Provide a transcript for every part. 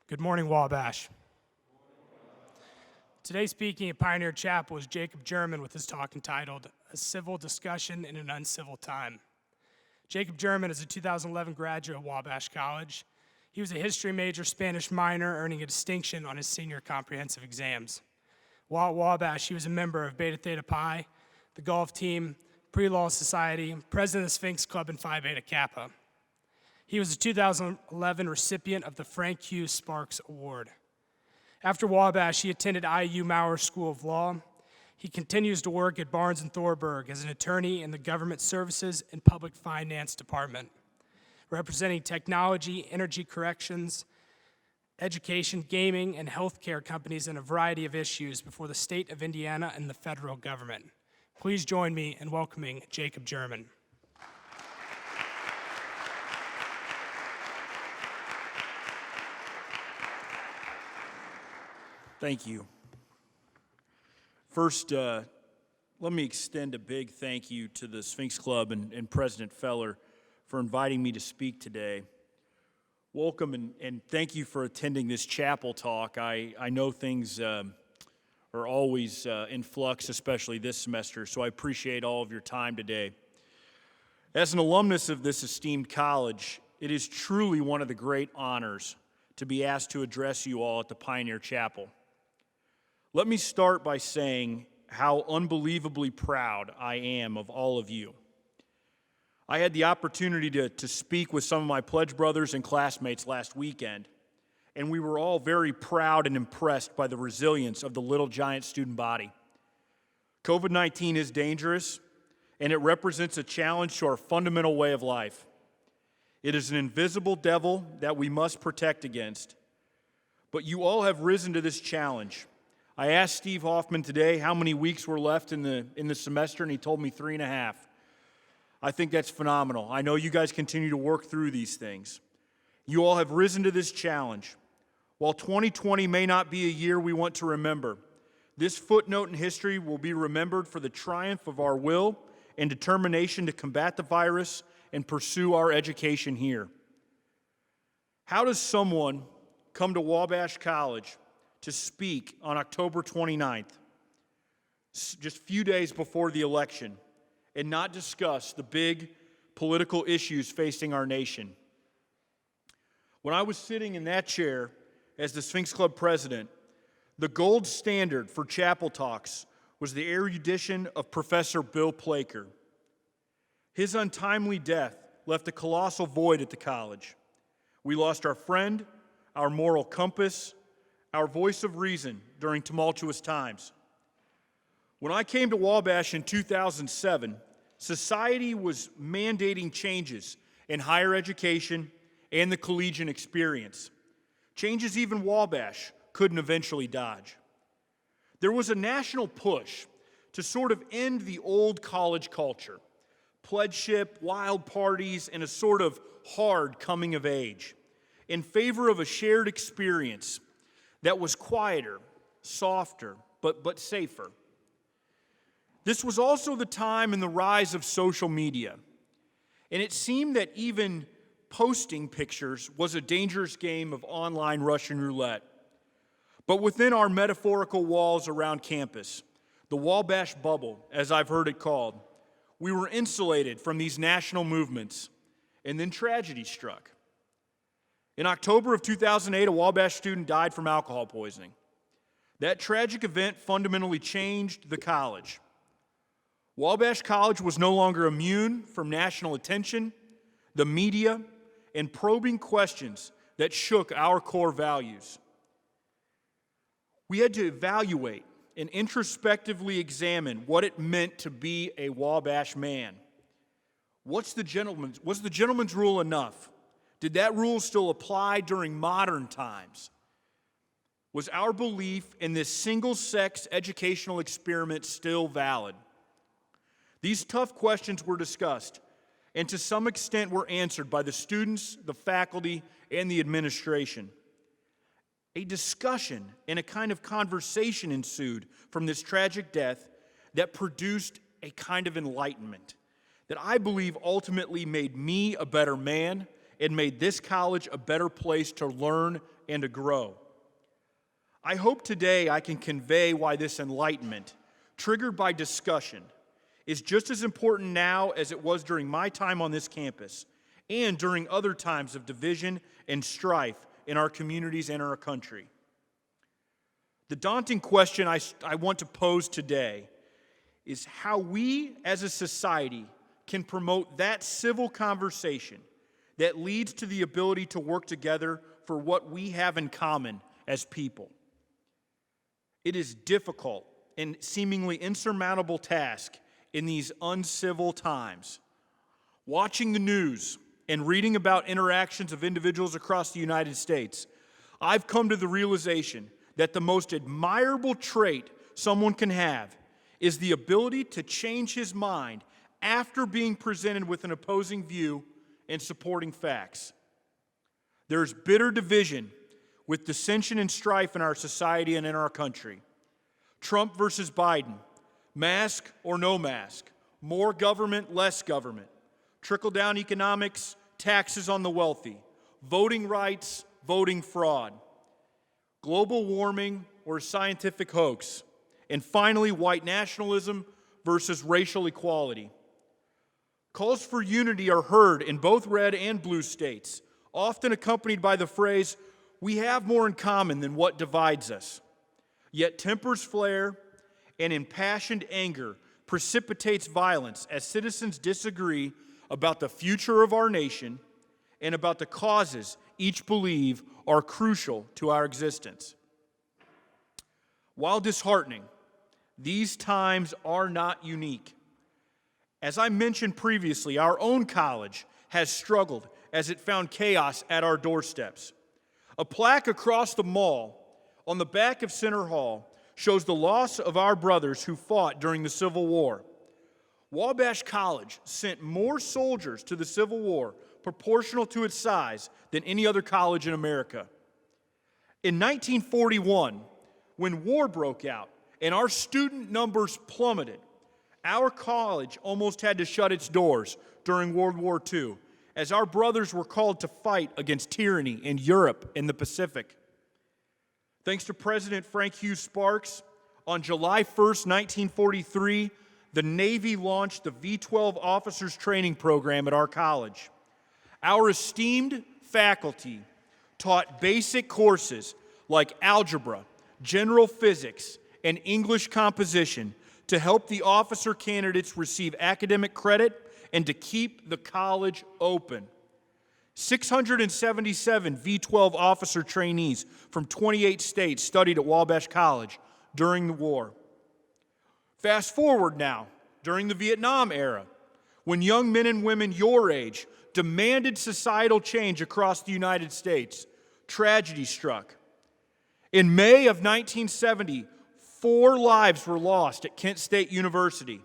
Good morning, Wabash. Today speaking at Pioneer Chapel is Jacob German with his talk entitled, A Civil Discussion in an Uncivil Time. Jacob German is a 2011 graduate of Wabash College. He was a history major, Spanish minor, earning a distinction on his senior comprehensive exams. While at Wabash, he was a member of Beta Theta Pi, the golf team, Pre-Law Society, president of the Sphinx Club, and Phi Beta Kappa. He was a 2011 recipient of the Frank Hughes Sparks Award. After Wabash, he attended IU Maurer School of Law. He continues to work at Barnes & Thorburg as an attorney in the Government Services and Public Finance Department, representing technology, energy corrections, education, gaming, and healthcare companies in a variety of issues before the state of Indiana and the federal government. Please join me in welcoming Jacob German. Thank you. First, let me extend a big thank you to the Sphinx Club and President Feller for inviting me to speak today. Welcome and thank you for attending this chapel talk. I know things are always in flux, especially this semester, so I appreciate all of your time today. As an alumnus of this esteemed college, it is truly one of the great honors to be asked to address you all at the Pioneer Chapel. Let me start by saying how unbelievably proud I am of all of you. I had the opportunity to speak with some of my pledge brothers and classmates last weekend, and we were all very proud and impressed by the resilience of the Little Giant student body. COVID-19 is dangerous, and it represents a challenge to our fundamental way of life. It is an invisible devil that we must protect against, but you all have risen to this challenge. I asked Steve Hoffman today how many weeks were left in the semester, and he told me 3.5. I think that's phenomenal. I know you guys continue to work through these things. You all have risen to this challenge. While 2020 may not be a year we want to remember, this footnote in history will be remembered for the triumph of our will and determination to combat the virus and pursue our education here. How does someone come to Wabash College to speak on October 29th, just a few days before the election, and not discuss the big political issues facing our nation? When I was sitting in that chair as the Sphinx Club president, the gold standard for chapel talks was the erudition of Professor Bill Plaker. His untimely death left a colossal void at the college. We lost our friend, our moral compass, our voice of reason during tumultuous times. When I came to Wabash in 2007, society was mandating changes in higher education and the collegiate experience. Changes even Wabash couldn't eventually dodge. There was a national push to sort of end the old college culture, pledgeship, wild parties, and a sort of hard coming of age, in favor of a shared experience that was quieter, softer, but safer. This was also the time in the rise of social media, and it seemed that even posting pictures was a dangerous game of online Russian roulette. But within our metaphorical walls around campus, the Wabash bubble, as I've heard it called, we were insulated from these national movements, and then tragedy struck. In October of 2008, a Wabash student died from alcohol poisoning. That tragic event fundamentally changed the college. Wabash College was no longer immune from national attention, the media, and probing questions that shook our core values. We had to evaluate and introspectively examine what it meant to be a Wabash man. Was the gentleman's rule enough? Did that rule still apply during modern times? Was our belief in this single-sex educational experiment still valid? These tough questions were discussed, and to some extent were answered by the students, the faculty, and the administration. A discussion and a kind of conversation ensued from this tragic death that produced a kind of enlightenment that I believe ultimately made me a better man and made this college a better place to learn and to grow. I hope today I can convey why this enlightenment, triggered by discussion, is just as important now as it was during my time on this campus and during other times of division and strife in our communities and our country. The daunting question I want to pose today is how we as a society can promote that civil conversation that leads to the ability to work together for what we have in common as people. It is difficult and seemingly insurmountable task in these uncivil times. Watching the news and reading about interactions of individuals across the United States, I've come to the realization that the most admirable trait someone can have is the ability to change his mind after being presented with an opposing view and supporting facts. There's bitter division with dissension and strife in our society and in our country. Trump versus Biden, mask or no mask, more government, less government, trickle-down economics, taxes on the wealthy, voting rights, voting fraud, global warming or scientific hoax, and finally, white nationalism versus racial equality. Calls for unity are heard in both red and blue states, often accompanied by the phrase, "We have more in common than what divides us." Yet tempers flare, and impassioned anger precipitates violence as citizens disagree about the future of our nation and about the causes each believe are crucial to our existence. While disheartening, these times are not unique. As I mentioned previously, our own college has struggled as it found chaos at our doorsteps. A plaque across the mall on the back of Center Hall shows the loss of our brothers who fought during the Civil War. Wabash College sent more soldiers to the Civil War proportional to its size than any other college in America. In 1941, when war broke out and our student numbers plummeted, our college almost had to shut its doors during World War II as our brothers were called to fight against tyranny in Europe and the Pacific. Thanks to President Frank Hughes Sparks, on July 1st, 1943, the Navy launched the V-12 Officers Training Program at our college. Our esteemed faculty taught basic courses like algebra, general physics, and English composition to help the officer candidates receive academic credit and to keep the college open. 677 V-12 officer trainees from 28 states studied at Wabash College during the war. Fast forward now, during the Vietnam era, when young men and women your age demanded societal change across the United States, tragedy struck. In May of 1970, 4 lives were lost at Kent State University.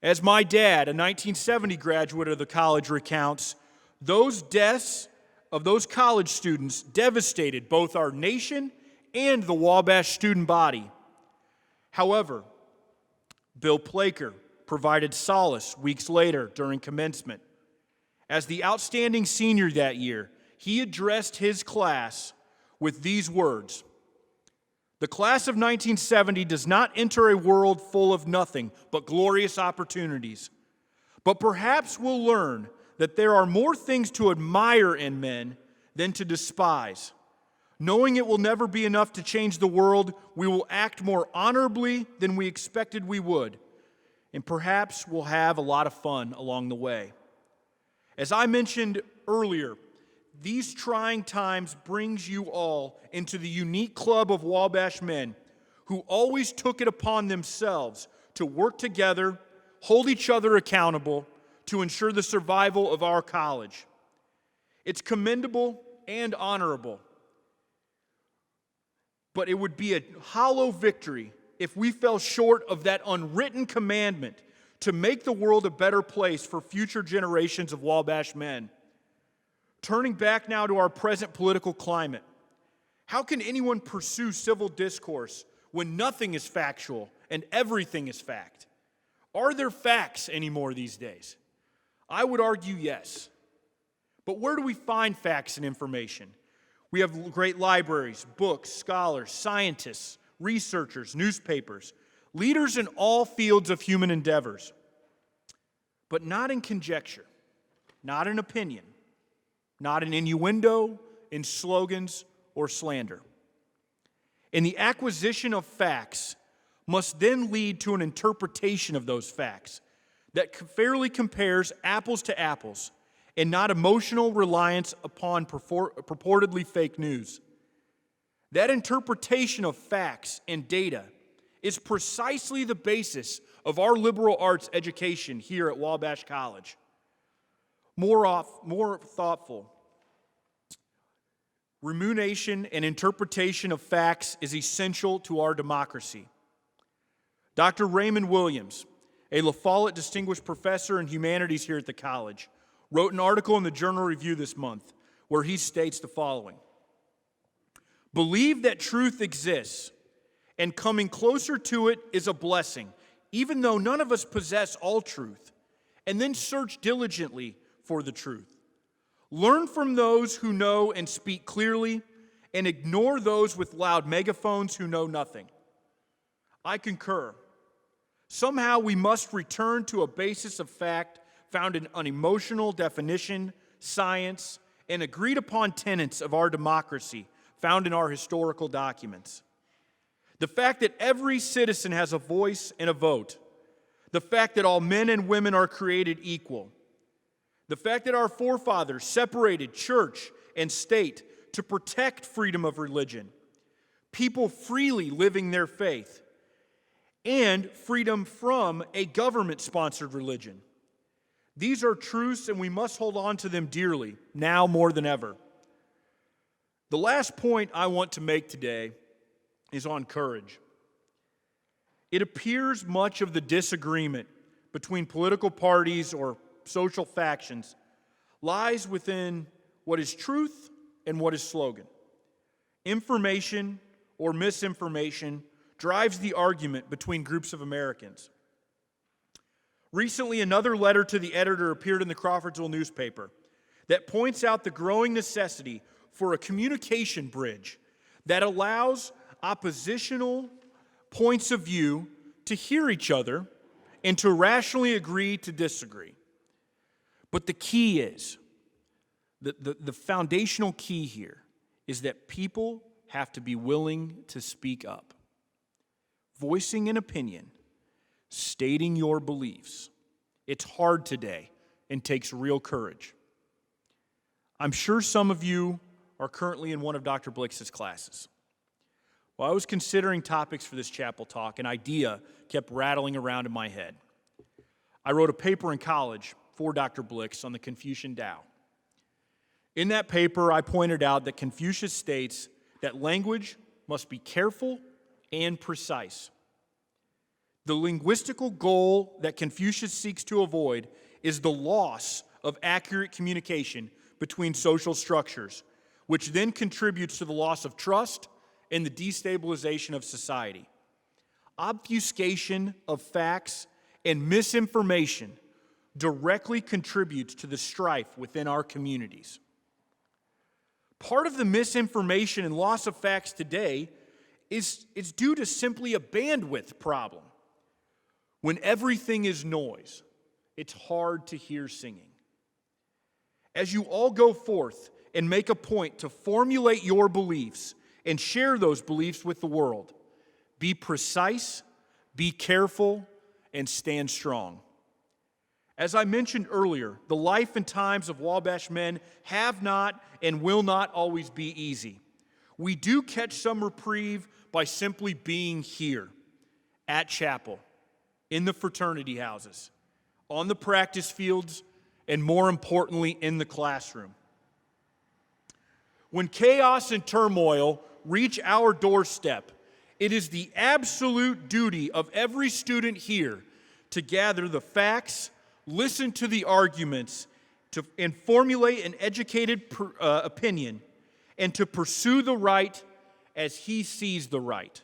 As my dad, a 1970 graduate of the college, recounts, those deaths of those college students devastated both our nation and the Wabash student body. However, Bill Plaker provided solace weeks later during commencement. As the outstanding senior that year, he addressed his class with these words: "The class of 1970 does not enter a world full of nothing but glorious opportunities. But perhaps we'll learn that there are more things to admire in men than to despise. Knowing it will never be enough to change the world, we will act more honorably than we expected we would. And perhaps we'll have a lot of fun along the way." As I mentioned earlier, these trying times brings you all into the unique club of Wabash men who always took it upon themselves to work together, hold each other accountable, to ensure the survival of our college. It's commendable and honorable, but it would be a hollow victory if we fell short of that unwritten commandment to make the world a better place for future generations of Wabash men. Turning back now to our present political climate, how can anyone pursue civil discourse when nothing is factual and everything is fact? Are there facts anymore these days? I would argue yes. But where do we find facts and information? We have great libraries, books, scholars, scientists, researchers, newspapers, leaders in all fields of human endeavors, but not in conjecture, not in opinion, not in innuendo, in slogans, or slander. And the acquisition of facts must then lead to an interpretation of those facts that fairly compares apples to apples and not emotional reliance upon purportedly fake news. That interpretation of facts and data is precisely the basis of our liberal arts education here at Wabash College. More thoughtful. Rumination and interpretation of facts is essential to our democracy. Dr. Raymond Williams, a La Follette Distinguished Professor in Humanities here at the college, wrote an article in the Journal Review this month where he states the following: "Believe that truth exists, and coming closer to it is a blessing, even though none of us possess all truth, and then search diligently for the truth. Learn from those who know and speak clearly, and ignore those with loud megaphones who know nothing." I concur. Somehow we must return to a basis of fact found in unemotional definition, science, and agreed upon tenets of our democracy found in our historical documents. The fact that every citizen has a voice and a vote. The fact that all men and women are created equal. The fact that our forefathers separated church and state to protect freedom of religion, people freely living their faith, and freedom from a government-sponsored religion. These are truths, and we must hold on to them dearly, now more than ever. The last point I want to make today is on courage. It appears much of the disagreement between political parties or social factions lies within what is truth and what is slogan. Information or misinformation drives the argument between groups of Americans. Recently, another letter to the editor appeared in the Crawfordsville newspaper that points out the growing necessity for a communication bridge that allows oppositional points of view to hear each other and to rationally agree to disagree. But the key is, the foundational key here is that people have to be willing to speak up. Voicing an opinion, stating your beliefs. It's hard today and takes real courage. I'm sure some of you are currently in one of Dr. Blix's classes. While I was considering topics for this chapel talk, an idea kept rattling around in my head. I wrote a paper in college for Dr. Blix on the Confucian Tao. In that paper, I pointed out that Confucius states that language must be careful and precise. The linguistical goal that Confucius seeks to avoid is the loss of accurate communication between social structures, which then contributes to the loss of trust and the destabilization of society. Obfuscation of facts and misinformation directly contributes to the strife within our communities. Part of the misinformation and loss of facts today is due to simply a bandwidth problem. When everything is noise, it's hard to hear singing. As you all go forth and make a point to formulate your beliefs and share those beliefs with the world, be precise, be careful, and stand strong. As I mentioned earlier, the life and times of Wabash men have not and will not always be easy. We do catch some reprieve by simply being here at chapel, in the fraternity houses, on the practice fields, and more importantly, in the classroom. When chaos and turmoil reach our doorstep, it is the absolute duty of every student here to gather the facts, listen to the arguments, and formulate an educated opinion, and to pursue the right as he sees the right.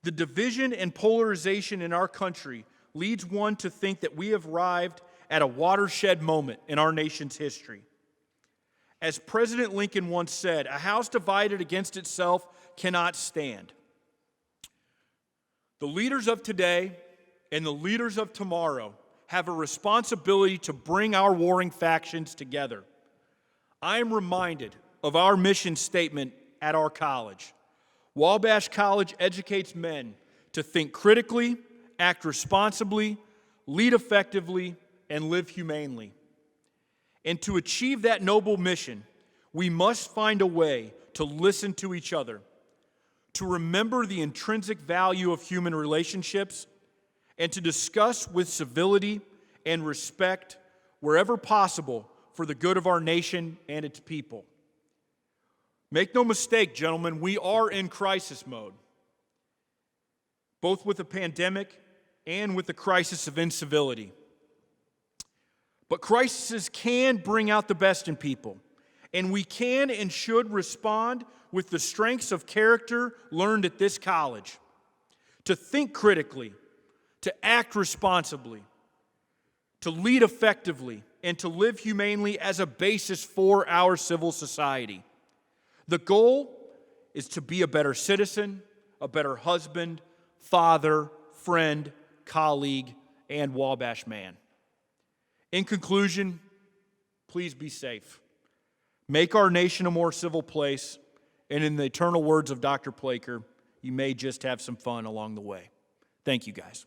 The division and polarization in our country leads one to think that we have arrived at a watershed moment in our nation's history. As President Lincoln once said, a house divided against itself cannot stand. The leaders of today and the leaders of tomorrow have a responsibility to bring our warring factions together. I am reminded of our mission statement at our college. Wabash College educates men to think critically, act responsibly, lead effectively, and live humanely. And to achieve that noble mission, we must find a way to listen to each other, to remember the intrinsic value of human relationships, and to discuss with civility and respect wherever possible for the good of our nation and its people. Make no mistake, gentlemen, we are in crisis mode, both with the pandemic and with the crisis of incivility. But crises can bring out the best in people, and we can and should respond with the strengths of character learned at this college, to think critically, to act responsibly, to lead effectively, and to live humanely as a basis for our civil society. The goal is to be a better citizen, a better husband, father, friend, colleague, and Wabash man. In conclusion, please be safe. Make our nation a more civil place, and in the eternal words of Dr. Plaker, you may just have some fun along the way. Thank you, guys.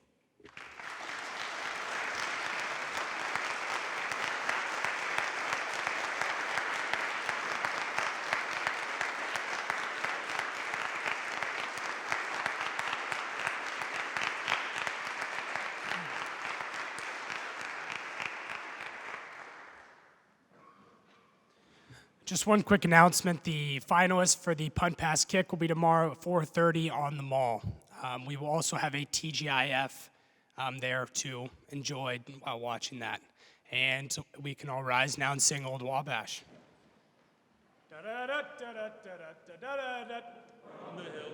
Just one quick announcement. The finalists for the punt pass kick will be tomorrow at 4:30 on the mall. We will also have a TGIF there to enjoy while watching that. And we can all rise now and sing Old Wabash. On the hills